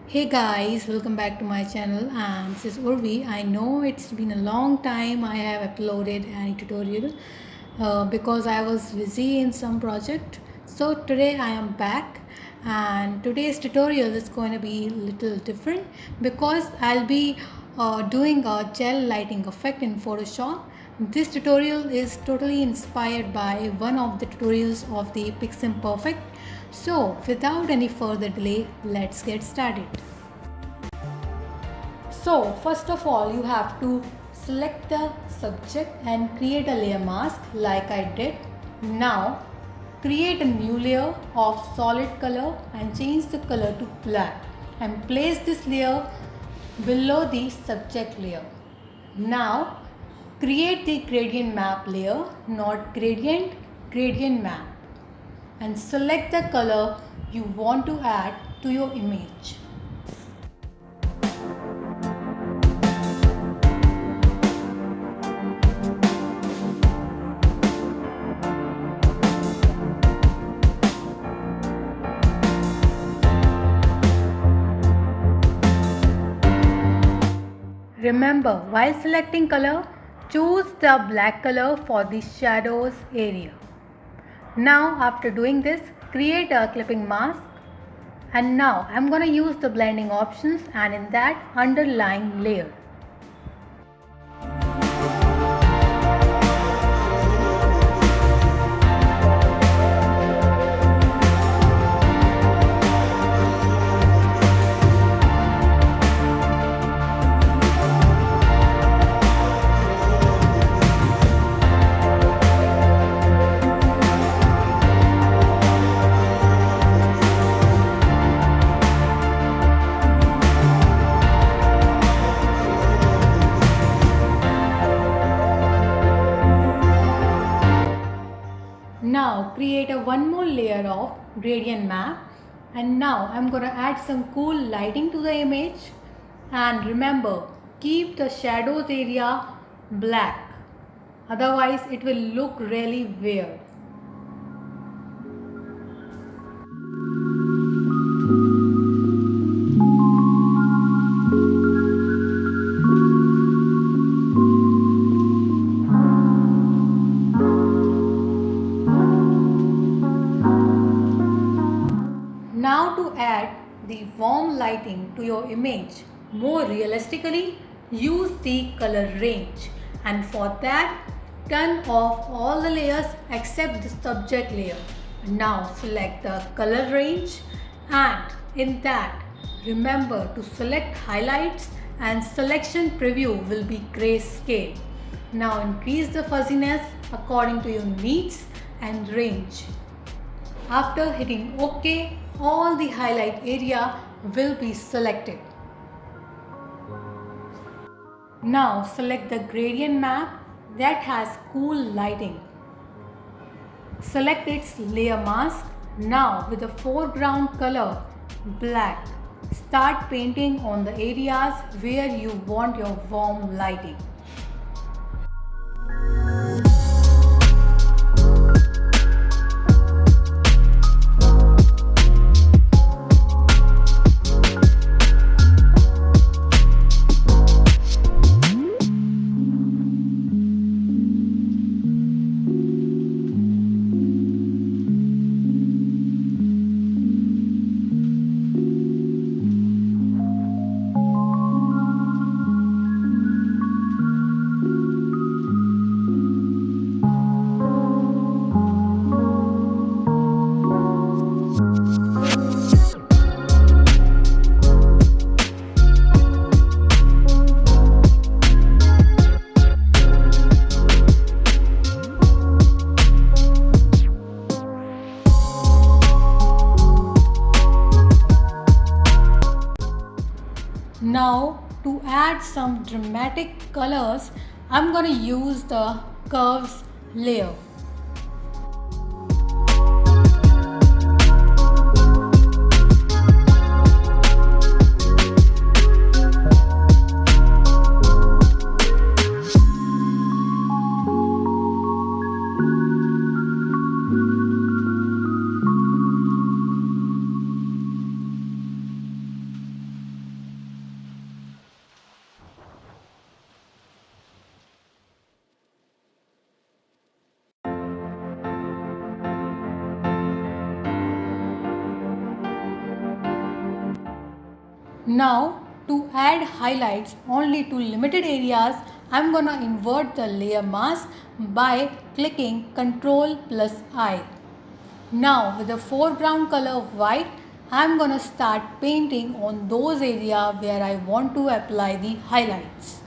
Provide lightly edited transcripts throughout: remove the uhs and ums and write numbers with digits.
Hey guys, welcome back to my channel and this is Urvi. I know it's been a long time I have uploaded any tutorial because I was busy in some project. So today I am back and today's tutorial is going to be a little different because I'll be doing a gel lighting effect in Photoshop. This tutorial is totally inspired by one of the tutorials of the Piximperfect. So without any further delay, let's get started. So first of all you have to select the subject and create a layer mask like I did. Now create a new layer of solid color and change the color to black and place this layer below the subject layer. Now create the gradient map layer, not gradient map, and select the color you want to add to your image. Remember, while selecting color, choose the black color for the shadows area. Now after doing this, create a clipping mask and now I'm going to use the blending options and in that underlying layer. Now create a one more layer of gradient map and now I'm going to add some cool lighting to the image and remember keep the shadows area black, otherwise it will look really weird. Now to add the warm lighting to your image more realistically, use the color range and for that turn off all the layers except the subject layer. Now select the color range and in that remember to select highlights and selection preview will be grayscale. Now increase the fuzziness according to your needs and range. After hitting OK, all the highlight area will be selected. Now select the gradient map that has cool lighting. Select its layer mask. Now with the foreground color black, start painting on the areas where you want your warm lighting. Now to add some dramatic colors, I'm going to use the curves layer. Now to add highlights only to limited areas, I'm gonna invert the layer mask by clicking Ctrl plus I. Now with the foreground color of white, I'm gonna start painting on those areas where I want to apply the highlights.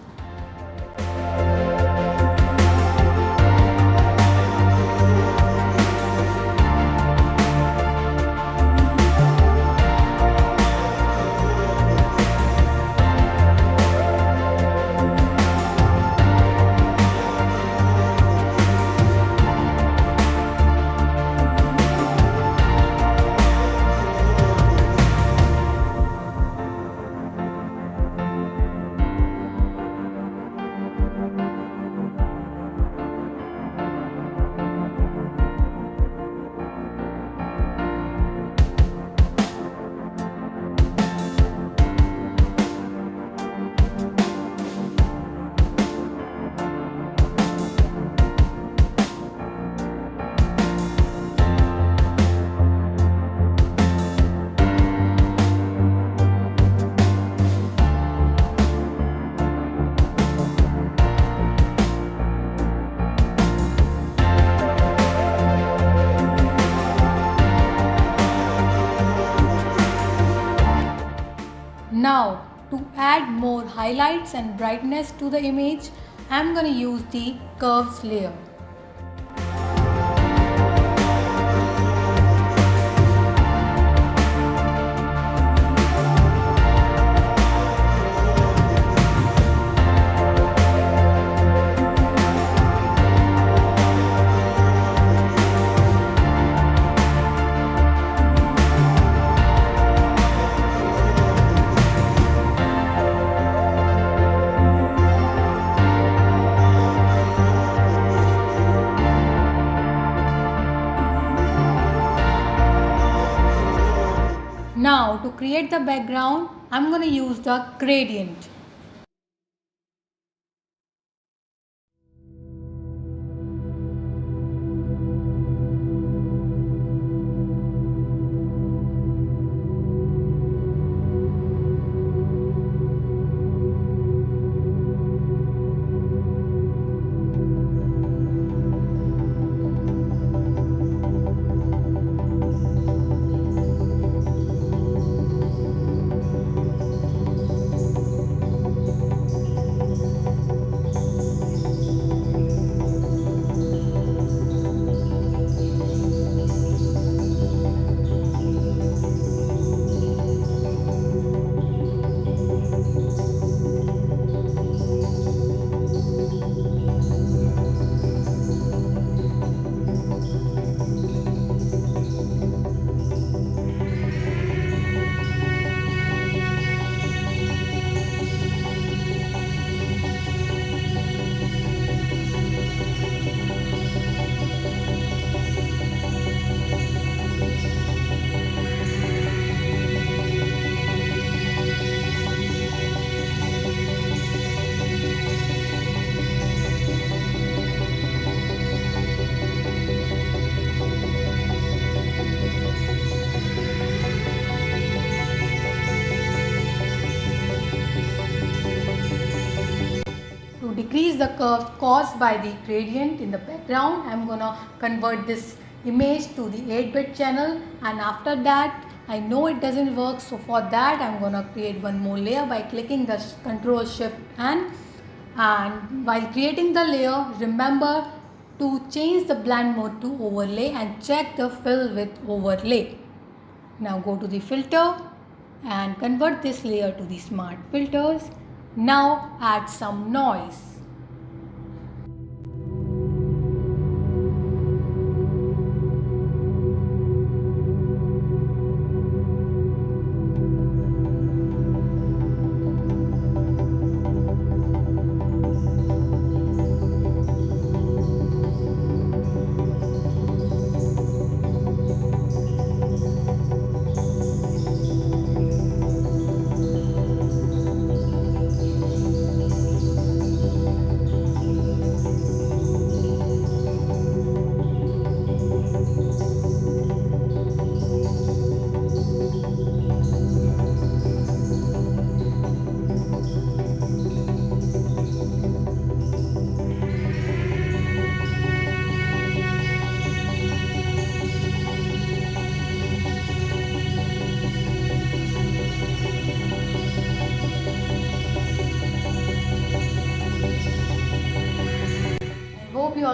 Now to add more highlights and brightness to the image, I'm going to use the curves layer. Now to create the background, I'm going to use the gradient. To decrease the curve caused by the gradient in the background, I'm gonna convert this image to the 8-bit channel, and after that I know it doesn't work, so for that I'm gonna create one more layer by clicking the Ctrl Shift N. And while creating the layer, remember to change the blend mode to overlay and check the fill with overlay. Now go to the filter and convert this layer to the smart filters. Now add some noise.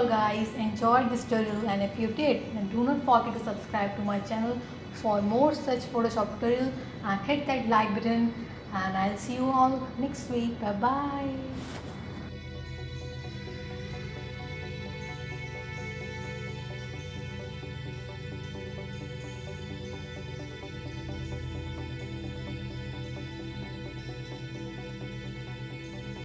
all guys enjoyed this tutorial, and if you did, then do not forget to subscribe to my channel for more such Photoshop tutorial and hit that like button, and I'll see you all next week. Bye bye.